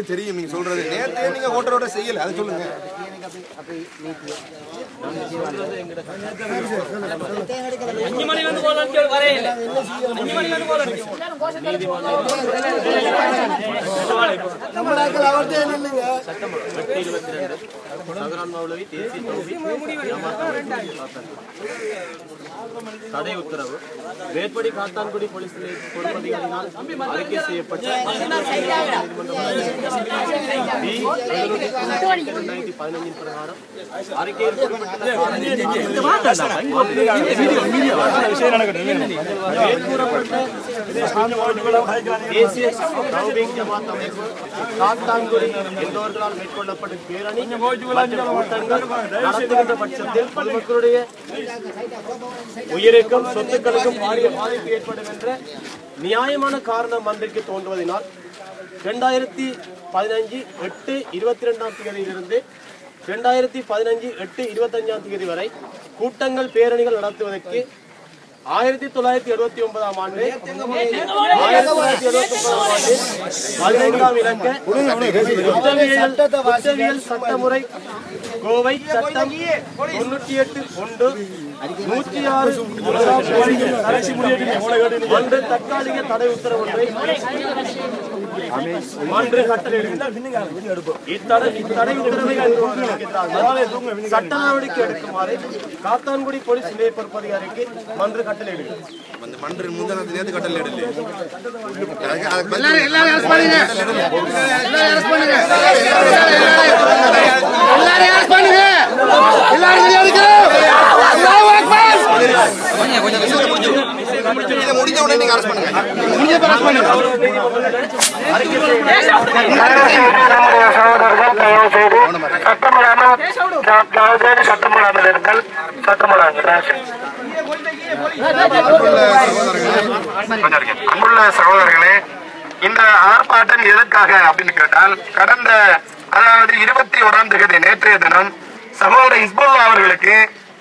தெரியும் நீங்க சொல்றது நேத்து நீங்க ஓட்டரோட செய்யல அது சொல்லுங்க தடை உத்தரவு வேட்படி காத்தான்குடி போலீஸ் நிலைய பொறுப்பதிகாரினால் அறிக்கை செய்யப்பட்ட 2015 அறிக்கையின் பிரகாரம் அறிக்கையில் தேசிய தௌஹீத் ஜமாத் அமைப்பு காத்தான்குடி என்பவர்களால் மேற்கொள்ளப்படும் பேரணி மற்றும் கூட்டங்கள் நடத்துகின்ற பட்சத்தில் பொதுமக்களுடைய உயிருக்கும் சொத்துக்களுக்கும் பாரிய பாதிப்பு ஏற்படும் என்ற நியாயமான காரணம் அன்றைக்கு தோன்றுவதனால் 2015/8/22 2015/8/25 வரை கூட்டங்கள் பேரணிகள் நடத்துவதற்கு 1979ஆம் ஆண்டு 15ஆம் இலக்க குற்றவியல் சட்டமுறை கோவை சட்டம் 98(1)(106) தற்காலிக தடை உத்தரவு ஒன்றை மன்று கட்டளையிடுகிறது. இத்தடை உத்தரவை சட்ட நடவடிக்கை எடுக்குமாறு காத்தான்குடி போலீஸ் நிலைய பொறுப்பதிகாரிக்கு மன்று கட்டளையிடுகிறது. மன்று முந்தன நேத்து கட்டளையிடல. முடிஞ்ச உடனே நீங்க அரஸ்ட் பண்ணுங்க. அன்புள்ள சகோதரர்களே, இந்த ஆர்ப்பாட்டம் எதற்காக அப்படின்னு கேட்டால், கடந்த 21ஆம் தேதி நேற்றைய தினம் சகோதரர் ஹிஸ்புல்லா அவர்களுக்கு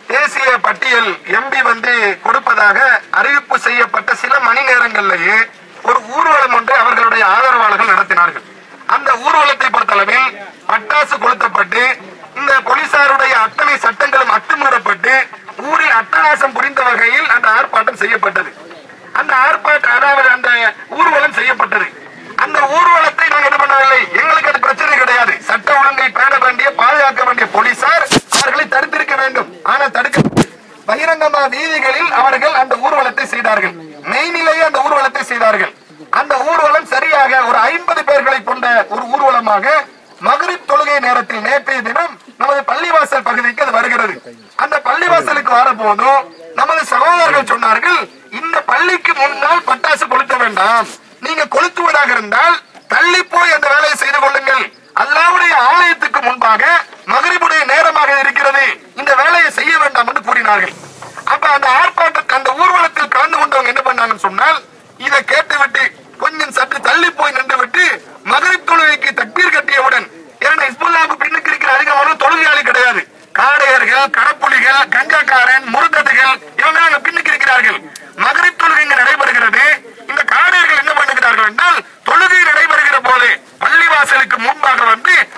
தேசிய பட்டியல் எம்பி கொடுப்பதாக அறிவிப்பு செய்யப்பட்ட சில மணி நேரங்களிலேயே ஒரு ஊர்வலம் ஒன்று அவர்களுடைய ஆதரவாளர்கள் நடத்தினார்கள். அந்த ஊர்வலத்தை பொறுத்தளவில் பட்டாசு கொளுத்தப்பட்டு இந்த போலீசாருடைய அத்தனை சட்டங்களும் அத்துமீறப்பட்டு ஊரில் அட்டகாசம் புரிந்த வகையில் அந்த ஆர்ப்பாட்டம் செய்யப்பட்டது. அந்த ஆர்ப்பாட்டம் அதாவது அந்த ஊர்வலம் செய்யப்பட்டது. அந்த ஊர்வலத்தை நாங்கள் என்ன பண்ணவில்லை, எங்களுக்கு அது பிரச்சனை கிடையாது. சட்ட ஒழுங்கை பேண வேண்டிய பாதுகாக்க வேண்டிய போலீசார் அவர்களை தடுத்திருக்க வேண்டும். ஆனால் தடுக்க பகிரங்கமா வீதிகளில் அவர்கள் அந்த ஊர்வலத்தை செய்தார்கள். மெய்நிலையே அந்த ஊர்வலத்தை செய்தார்கள். அந்த ஊர்வலம் சரியாக ஒரு 50 பேர்களை கொண்ட ஒரு ஊர்வலமாக மக்ரிப் தொழுகை நேரத்தில் நேற்றைய தினம் நமது பள்ளிவாசல் பகுதிக்கு அது வருகிறது. அந்த பள்ளிவாசலுக்கு வரப்போதும் நமது சகோதரர்கள் சொன்னார்கள், இந்த பள்ளிக்கு முன்னால் பட்டாசு கொளுத்த வேண்டாம், நீங்க கொளுத்துவதாக இருந்தால் தள்ளி போய் அந்த வேலையை செய்து கொள்ளுங்கள். அல்லாஹ்வுடைய ஆலயத்துக்கு முன்பாக மக்ரிபுடைய நேரமாக இருக்கிறது, இந்த வேலையை செய்ய வேண்டாம் என்று கூறினார்கள். அப்ப அந்த ஆர்ப்பாட்டத்தில் அந்த ஊர்வலத்தில் கலந்து கொண்டவங்க என்ன பண்ணாங்கன்னு சொன்னால், இதை கேட்டுவிட்டு கொஞ்சம் சற்று தள்ளி போய் நின்று விட்டு மக்ரிப் தொழுகைக்கு தக்பீர் கட்டியவுடன், ஏன்னா ஹிஸ்புல்லாவுக்கு பின்னுக்கு இருக்கிற அதிகமான தொழுகையாளி கிடையாது, காடையர்கள், கடப்புலிகள், கங்காக்காரன், முருகத்துகள் இவங்க அங்க பின்னுக்கு இருக்கிறார்கள். மக்ரிப் தொழுகை இங்கு நடைபெறுகிறது. இந்த காடையர்கள் என்ன பண்ணுகிறார்கள் என்றால், தொழுகை நடைபெறுகிற போது பள்ளிவாசலுக்கு முன்பாக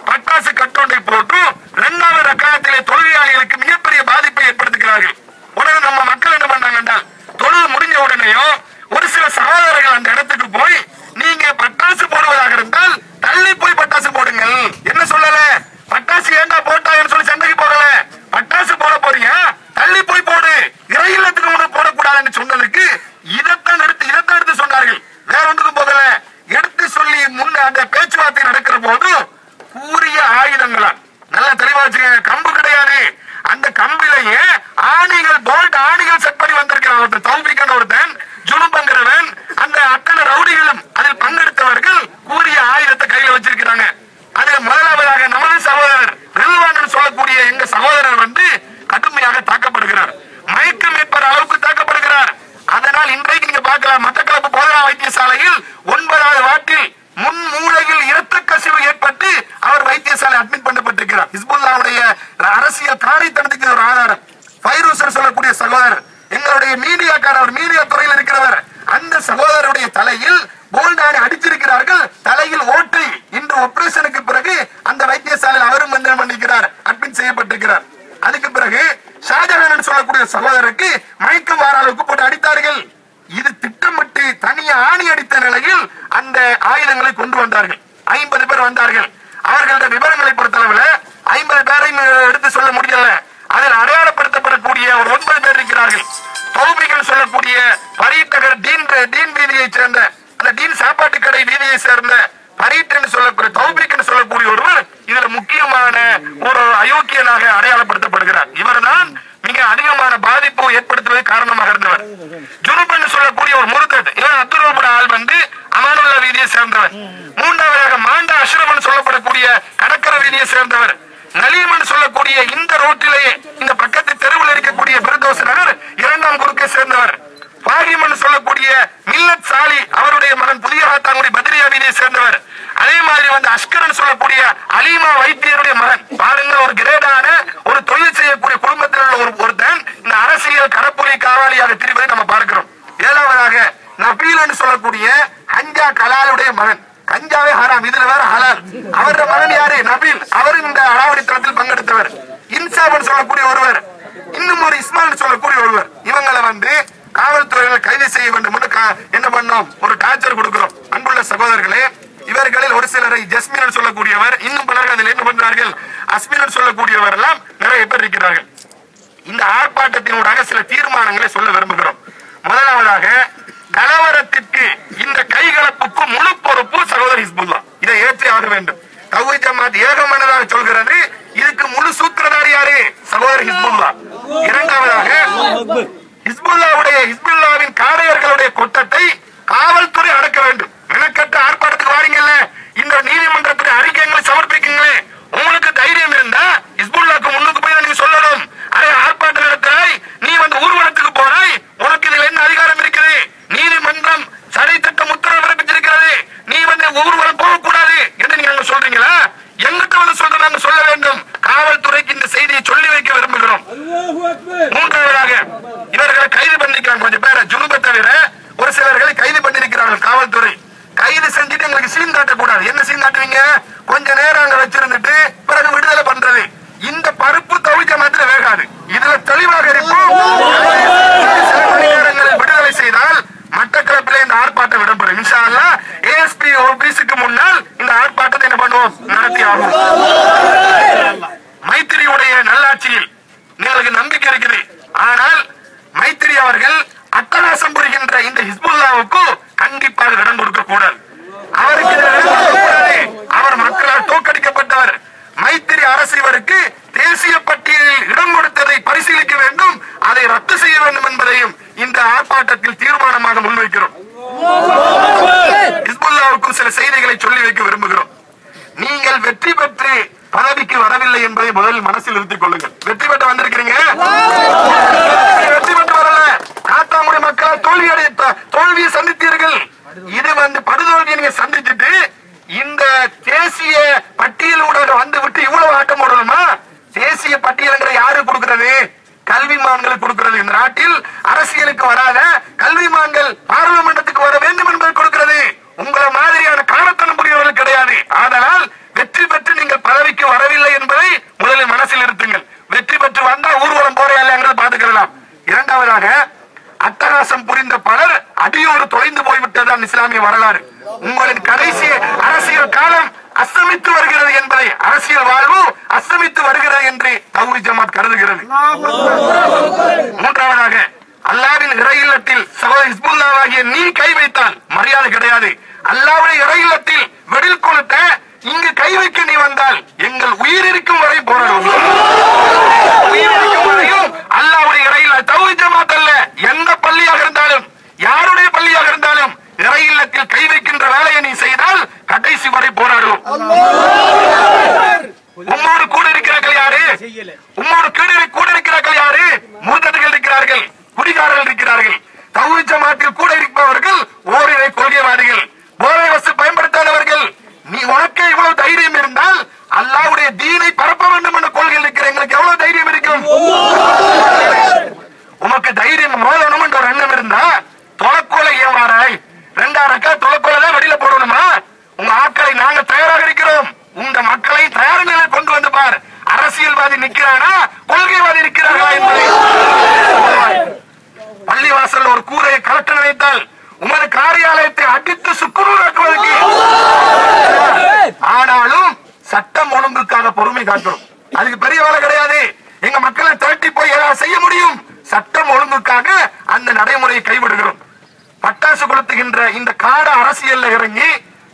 பட்டாசு கட்டொன்றை போட்டு 2வது ரக்காத்திலே தொழுகையாளிகளுக்கு மிகப்பெரிய பாதிப்பை ஏற்படுத்துகிறார்கள். உடனே நம்ம மக்கள் என்ன பண்ணாங்க என்றால், தொழுகை முடிஞ்ச உடனேயும் ஒரு சில சகோதரர்கள் அந்த இடத்துக்கு போய், நீங்க பட்டாசு போடுவதாக இருந்தால் தள்ளி போய் பட்டாசு போடுங்கள், என்ன சொல்லல, பட்டாசு ஏண்டா போட்டாங்கன்னு சொல்லி சண்டைக்கு போகல, பட்டாசு போட போறீங்க தள்ளி போய் போடு, இறை இல்லத்துக்கு முன்னாடி போடக்கூடாதுன்னு சொன்னதுக்கு இதைத்தான் எடுத்து சொன்னார்கள். வேற ஒன்றுக்கும் போகல. எடுத்து சொல்லி முன்ன அந்த பேச்சுவார்த்தை நடக்கிற போது கூறிய ஆயுதங்களால் நல்ல தெளிவா வச்சுக்க, கம்பு கிடையாது, அந்த கம்பிலேயே ஆணிகள், போல்ட் ஆணிகள் செட் பண்ணி வந்திருக்கிறார். தௌஃபீக் ஒருத்தன், ஜுனுபங்கிறவன், அந்த அத்தனை ரவுடிகளும் அதில் பங்கெடுத்தவர்கள் கூறிய ஆயுதத்தை கையில வச்சிருக்கிறாங்க. அதுல முதலாவதாக நமது சகோதரர் ரில்வான் சொல்லக்கூடிய எங்க சகோதரர் கடுமையாக தாக்கப்படுகிறார், மயக்கம் ஏற்படுற அளவுக்கு தாக்கப்படுகிறார். அதனால் இன்றைக்கு நீங்க பார்க்கலாம், மட்டக்களப்பு போதனா வைத்தியசாலையில் 9வது வார்டில் முன் மூளையில் இரத்த கசிவு ஏற்பட்டு அவர் வைத்தியசாலை அட்மிட் பண்ணப்பட்டிருக்கிறார். ஹிஸ்புல்லாவுடைய அரசியல் காரித்தனத்துக்கு ஒரு ஆதாரம். ஃபைரூசர் சொல்லக்கூடிய சகோதரர், எங்களுடைய மீடியாக்காரர், மீடியா துறையில் இருக்கிறவர், அந்த சகோதரருடைய தலையில் போல்டானை அடிச்சிருக்கிறார்கள். தலையில் ஓட்டை. இன்று ஆபரேஷனுக்கு பிறகு அந்த வைத்தியசாலையில் அவரும் பண்ணிக்கிறார், அட்மிட் செய்யப்பட்டிருக்கிறார். அதுக்கு பிறகு ஷாஜஹான் சொல்லக்கூடிய சகோதரருக்கு மயக்கம் வார அளவுக்கு போட்டு அடித்தார்கள். இது திட்டமிட்டு தனியா ஆணி அடித்த நிலையில் அந்த ஆயுதங்களை கொண்டு வந்தார்கள். 50 பேர் வந்தார்கள். அவர்களுடைய விவரங்களை பொறுத்தளவுல 50 பேரையும் எடுத்து சொல்ல முடியல. அதில் அடையாளப்படுத்தப்படக்கூடிய ஒரு 9 பேர் இருக்கிறார்கள். தௌஃபீக் சொல்லக்கூடிய பரீட்டகர் டீன் வீதியை சேர்ந்த, அந்த டீன் சாப்பாட்டு கடை வீதியை சேர்ந்த பரீட் என்று சொல்லக்கூடிய தௌஃபீக் சொல்லக்கூடிய ஒருவர் இதுல முக்கியமான ஒரு அயோக்கியனாக அடையாளப்படுத்தப்படுகிறார். இவர்தான் மிக அதிகமான பாதிப்பு ஏற்படுத்துவது காரணமாக இருந்தவர். ஜுனுப் என்று சொல்லக்கூடிய ஒரு முருத்தத், இவர் அப்துல் ஆள் வந்து அமானுல்லா வீதியை சேர்ந்தவர். மூன்றாவதாக மாண்டா அஷ்ரப் சொல்லப்படக்கூடிய கடற்கரை வீதியை சேர்ந்தவர். நலீம் என்று சொல்லக்கூடிய இந்த ரோட்டிலேயே இந்த பக்கத்து தெருவில் இருக்கக்கூடிய பிரதோஷ நகர் 2ஆம் குறுக்கை சேர்ந்தவர். பாகிம் என்று சொல்லக்கூடிய மில்லத் சாலி அவருடைய மகன் புதிய காத்தாங்குடி பத்ரியா வீதியை சேர்ந்தவர். அதே மாதிரி வந்து அஸ்கர் சொல்லக்கூடிய அலிமா வைத்தியருடைய மகன். பாருங்கள், ஒரு கிரேடான ஒரு தொழில் செய்யக்கூடிய குடும்பத்தில் உள்ள ஒருத்தன் இந்த அரசியல் கடப்புலி காவாலியாக திரிவதை நம்ம பார்க்கிறோம். 7ஆவதாக நபீல் என்று சொல்லக்கூடிய ஹஞ்சா கலாலுடைய மகன். கஞ்சாவே ஹராம், இதுல வேற ஹலால். அவருடைய மகன் யாரு? நபீல். அவர் இந்த அடாவடித்தனத்தில் பங்கெடுத்தவர். இன்சாப் சொல்லக்கூடிய ஒருவர், இன்னும் ஒரு இஸ்மாயில் சொல்லக்கூடிய ஒருவர். இவங்களை வந்து காவல்துறையினர் கைது செய்ய வேண்டும் என்று என்ன பண்ணோம், ஒரு டார்ச்சர் கொடுக்கிறோம். அன்புள்ள சகோதரர்களே, இவர்களில் ஒரு சிலரை ஜஸ்மின் சொல்லக்கூடியவர், இன்னும் பலர் அதில் என்ன பண்றார்கள், அஸ்மின் சொல்லக்கூடியவர் எல்லாம் நிறைய பேர் இருக்கிறார்கள். இந்த ஆர்ப்பாட்டத்தினூடாக சில தீர்மானங்களை சொல்ல விரும்புகிறோம். முதலாவதாக, கலவரத்திற்கு இந்த கைகலப்புக்கு முழு பொறுப்பு சகோதரர் ஹிஸ்புல்லா. இதை ஏற்றி ஆக வேண்டும். தௌஹீத் ஜமாத் ஏகமனதாக சொல்கிறது, இதுக்கு முழு சூத்திரதாரி யாரு? சகோதரர் ஹிஸ்புல்லா. இரண்டாவதாக, ஹிஸ்புல்லாவின் காடையர்களுடைய கொட்டத்தை காவல்துறை அடக்க வேண்டும். மெனக்கட்ட ஆர்ப்பாட்டத்துக்கு வாரீங்கல்ல, இந்த நீதிமன்றத்துடைய அறிக்கைகளை சமர்ப்பிக்கீங்களே, உங்களுக்கு தைரியம் இருந்தா ஹிஸ்புல்லாவுக்கு முன்னுக்கு போய் நீங்க சொல்லணும். அதே ஆர்ப்பாட்டம் நடத்தாய், நீ வந்து ஊர்வலத்துக்கு போறாய், உனக்கு இதுல என்ன அதிகாரம் இருக்குது? நீதிமன்றம் சடை திட்டம் உத்தரவு பிறப்பிச்சிருக்கிறது, நீ வந்து ஊர்வலம் போகக்கூடாது என்று நீங்க சொல்றீங்களா? எங்கிட்ட வந்து சொல்ற நாங்க சொல்ல வேண்டும். காவல்துறைக்கு இந்த செய்தியை சொல்லி வைக்க விரும்புகிறோம். மூன்றாவதாக, இவர்களை கைது பண்ணிருக்கிறாங்க கொஞ்சம் பேரை, ஜுனுபை தவிர ஒரு சிலர்களை கைது பண்ணிருக்கிறார்கள் காவல்துறை. கைது செஞ்சுட்டு எங்களுக்கு சீன் காட்டக்கூடாது. என்ன சீன் காட்டுவீங்க? கொஞ்ச நேரம் அங்க வச்சிருந்துட்டு பிறகு விடுதலை பண்றது. இந்த பருப்பு தௌஹீத் ஜமாத்தில் வேகாது. இதுல தெளிவாக இருக்கும். சில மணி நேரங்களில் விடுதலை செய்தால் மட்டக்களப்பிலே இந்த ஆர்ப்பாட்டம் இடம்பெறும். இன்ஷா அல்லாஹ் ஏஎஸ்பி ஆபீஸுக்கு முன்னால் இந்த ஆர்ப்பாட்டத்தை என்ன பண்ணுவோம், நடத்தி ஆகும். மைத்திரியுடைய நல்லாட்சியில் നിങ്ങൾക്ക് நம்பிக்கை இருக்குது. ஆனால் மைத்திரி அவர்கள் அட்டகாசம் புரிகின்ற இந்த ஹிஸ்புல்லாவுக்கு கண்டிப்பாக இடம் கொடுக்க கூடாது. அவருக்கு அவர் மக்களால் தோற்கடிக்கப்பட்டவர். மைத்திரி அரசு இவருக்கு தேசிய பட்டியலில் இடம் கொடுத்ததை பரிசீலிக்க வேண்டும், அதை ரத்து செய்ய வேண்டும் என்பதையும் இந்த ஆர்ப்பாட்டத்தில் தீர்மானமாக முன்வைக்கிறோம். ஹிஸ்புல்லாவுக்கும் சில செய்திகளை சொல்லி வைக்க விரும்புகிறோம். நீங்கள் வெற்றி பெற்று பதவிக்கு வரவில்லை என்பதை முதலில் மனசில் நிறுத்திக் கொள்ளுங்கள். வெற்றி பெற்று வந்திருக்கிறீங்க, வெற்றி பெற்று வரல. காத்தாங்குடி மக்கள் தோல்வியை சந்தித்தீர்கள். இது வந்து படுதோல்வியை நீங்க சந்திச்சுட்டு இந்த தேசிய பட்டியலோட வந்து விட்டு இவ்வளவு ஆட்டம் போடணுமா? தேசிய பட்டியல் என்ற யாரு கொடுக்கிறது? கல்விமான்களுக்கு கொடுக்கிறது. இந்த நாட்டில் அரசியலுக்கு வராத கல்விமான்கள் பார்லிமெண்டத்துக்கு வர வேண்டும் என்பதை கொடுக்கிறது. உங்களை மாதிரியான காரணத்தனம் புரியவர்கள் கிடையாது. ஆதலால் வெற்றி பெற்று நீங்கள் பதவிக்கு வரவில்லை என்பதை முதலில் மனசில் இருத்துங்கள். வெற்றி பெற்று வந்தா ஊர்வலம் போறையால பார்த்துக்கலாம். இரண்டாவதாக, அட்டகாசம் புரிந்த பலர் அடியோடு தொலைந்து போய்விட்டதுதான் இஸ்லாமிய வரலாறு. உங்களின் கடைசி அரசியல் காலம் அஸ்தமித்து வருகிறது என்பதை, அரசியல் வாழ்வு அஸ்தமித்து வருகிறது என்று தௌஹீத் ஜமாத் கருதுகிறது. மூன்றாவதாக, அல்லாஹ்வின் இறை இல்லத்தில் சகோதரர் ஹிஸ்புல்லாவாகிய நீ கை வைத்தால் மரியாதை கிடையாது. அல்லாஹ்வுடைய இறை இல்லத்தில் வெடில் கொளுத்த இங்கு கை வைக்க நீ வந்தால் எங்கள் உயிர் இருக்கும் வரை போராடுவோம். உயிர் இருக்கும் வரையும் அல்லாஹ்வுடைய இறை இல்ல, தௌஹீத் ஜமாத் அல்ல, எந்த பள்ளியாக இருந்தாலும் யாருடைய பள்ளியாக இருந்தாலும் இறை இல்லத்தில் கை வைக்கின்ற வேலையை நீ செய்தால் கடைசி வரை போராடுவோம். உம்மோடு கூட இருக்கிறார்கள் யாரு? உம்மோடு கூட இருக்கிறார்கள் யாரு? முர்ததுகள் இருக்கிறார்கள், குடிகாரர்கள் இருக்கிறார்கள். தௌஹீத் ஜமாத்தில் கூட இருப்பவர்கள் ஓரிரை கொள்கைவாதிகள், போதை வசு பயன்படுத்தாதவர்கள். நீ உனக்கே இவ்வளவு தைரியம் இருந்தால் அல்லாஹ்வுடைய தீனை பரப்ப வேண்டும் என்ற கொள்கை இருக்கிற எங்களுக்கு எவ்வளவு தைரியம் இருக்கும்? உமக்கு தைரியம் மோதணும் என்ற ஒரு எண்ணம் இருந்தா தொலைக்கோலை ஏமாறாய். 2 ரக்கா தொலைக்கோலை தான் வெளியில போடணுமா? உங்க ஆட்களை நாங்க தயாராக இருக்கிறோம். உங்க மக்களை தயார் நிலை கொண்டு வந்து பார். அரசியல்வாதி நிக்கிறானா கொள்கைவாதி இருக்கிறார்களா என்பதை. பள்ளிவாசல் ஒரு கூரையை கலட்ட நினைத்தால் உமது காரியாலயத்தை அடித்து சுக்குநூறாக்குவதற்கு. ஆனாலும் சட்டம் ஒழுங்குக்காக பொறுமை காட்டுறோம். அதுக்கு பெரிய வேலை கிடையாது. எங்க மக்களை திரட்டி போய் ஏதாவது செய்ய முடியும். சட்டம் ஒழுங்குக்காக அந்த நடைமுறையை கைவிடுகிறோம். பட்டாசு கொளுத்துகின்ற இந்த காட அரசியல் இறங்கி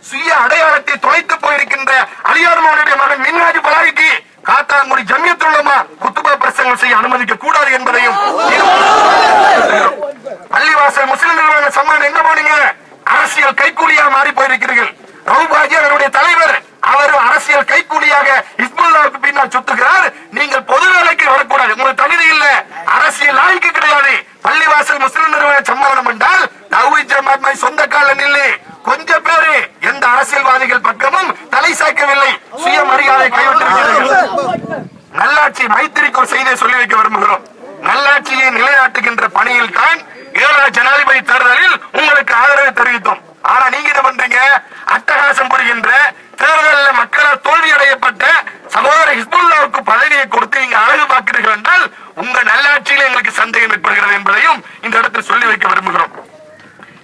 சுய அடையாளத்தை தொலைத்து போயிருக்கின்ற அலியார் மகனுடைய மகன் மின்ஹாஜ் பலாயிக்கு காத்தாங்குடி ஜமியத்துல் உலமா குத்துபா பிரசங்கம் செய்ய அனுமதிக்க கூடாது என்பதையும் பள்ளிவாசல் முஸ்லிம் நிறுவன சம்மான் எங்க போனீங்க? அரசியல் கைக்கூலியா மாறி போயிருக்கிறீர்கள். ரவுபாஜி அவருடைய தலைவர், அவர் அரசியல் கைக்கூலியாக ஹிஸ்புல்லாவுக்கு பின்னால் சுத்துகிறார். நீங்கள் பொது வேலைக்கு வரக்கூடாது, உங்களுக்கு தகுதி இல்ல, அரசியல் லாய்க்கு கிடையாது. பள்ளிவாசல் முஸ்லிம் நிறுவன சம்மேளனம் என்றால் தௌஹீத் ஜமாத் மாதிரி சொந்த கால நில்லு. கொஞ்சம் பேரு எந்த அரசியல்வாதிகள் பக்கமும் தலை சாய்க்கவில்லை, சுயமரியாதை கைவிட்டிருக்கிறார்கள். நல்லாட்சி மைத்திரிக்கு ஒரு செய்தியை சொல்லி வைக்க விரும்புகிறோம். நல்லாட்சியை நிலைநாட்டுகின்ற பணியில் தான் 7வது ஜனாதிபதி தேர்தலில் உங்களுக்கு ஆதரவு தெரிவித்தோம். ஆனா நீங்க என்ன பண்றீங்க? அட்டகாசம் புரிகின்ற தேர்தலில் மக்களால் தோல்வி அடையப்பட்ட சகோதர ஹிஸ்புல்லாவுக்கு பதவியை கொடுத்து நீங்க அழகு பார்க்கிறீர்கள் என்றால் உங்க நல்லாட்சியில எங்களுக்கு சந்தேகம் ஏற்படுகிறது என்பதையும் இந்த இடத்தில் சொல்லி வைக்க விரும்புகிறோம்.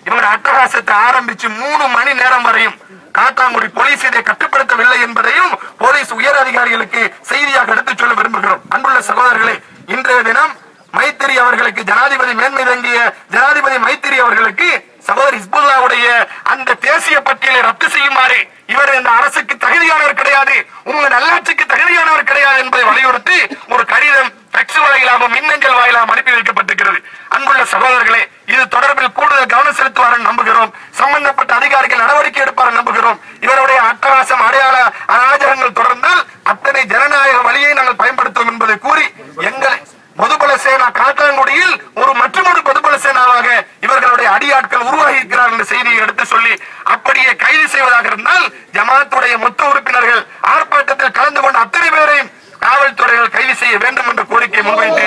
இவங்க அட்டகாசத்தை ஆரம்பிச்சு 3 மணி நேரம் வரையும் காத்தாங்குடி போலீஸ் இதை கட்டுப்படுத்தவில்லை என்பதையும் போலீஸ் உயர் அதிகாரிகளுக்கு செய்தியாக எடுத்துச் சொல்ல விரும்புகிறோம். அன்புள்ள சகோதரர்களே, இன்றைய தினம் மைத்திரி அவர்களுக்கு ஜனாதிபதி மேன்மை தங்கிய ஜனாதிபதி மைத்திரி அவர்களுக்கு சகோதரி ஹிஸ்புல்லாவுடைய அந்த தேசிய பட்டியலை ரத்து செய்யுமாறு, இவர் இந்த அரசுக்கு தகுதியானவர் கிடையாது, உங்க நல்லாட்சிக்கு தகுதியானவர் கிடையாது என்பதை வலியுறுத்தி ஒரு கடிதம் ஃபேக்ஸ் வாயிலாகவும் மின்னஞ்சல் வாயிலாகவும் அனுப்பி வைக்கப்பட்டிருக்கிறது. அன்புள்ள சகோதரர்களே, இது தொடர்பில் கூடுதல் கவனம் செலுத்துவார் நம்புகிறோம். சம்பந்தப்பட்ட அதிகாரிகள் நடவடிக்கை எடுப்பார் நம்புகிறோம். இவருடைய அட்டகாசம் அடையாள அராஜகங்கள் தொடர்ந்தால் அத்தனை ஜனநாயக வழியை நாங்கள் பயன்படுத்துவோம் என்பதை கூறி எங்களை பொதுபல சேனா காத்தாங்குடியில் மற்றொரு பொதுபல சேனாவாக இவர்களுடைய அடியாட்கள் உருவாகி இருக்கிறார் என்ற செய்தியை எடுத்து சொல்லி அப்படியே கைது செய்வதாக இருந்தால் ஜமாத்துடைய மொத்த உறுப்பினர்கள் ஆர்ப்பாட்டத்தில் கலந்து கொண்ட அத்தனை பேரையும் காவல்துறைகள் கைது செய்ய வேண்டும் என்ற கோரிக்கை முன்வைத்து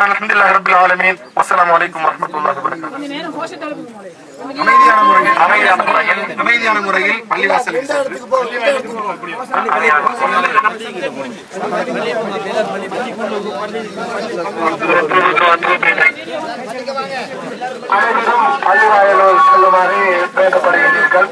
அல்ஹம்துலில்லாஹி ரப்பில் ஆலமீன். அஸ்ஸலாமு அலைக்கும் வரஹ்மத்துல்லாஹி வபரகாத்துஹு. அமைதியான முறையில் பள்ளிவாசலுக்கு பள்ளிவாயலூர் செல்லுமாறு வேண்டப்படுகிறீர்கள்.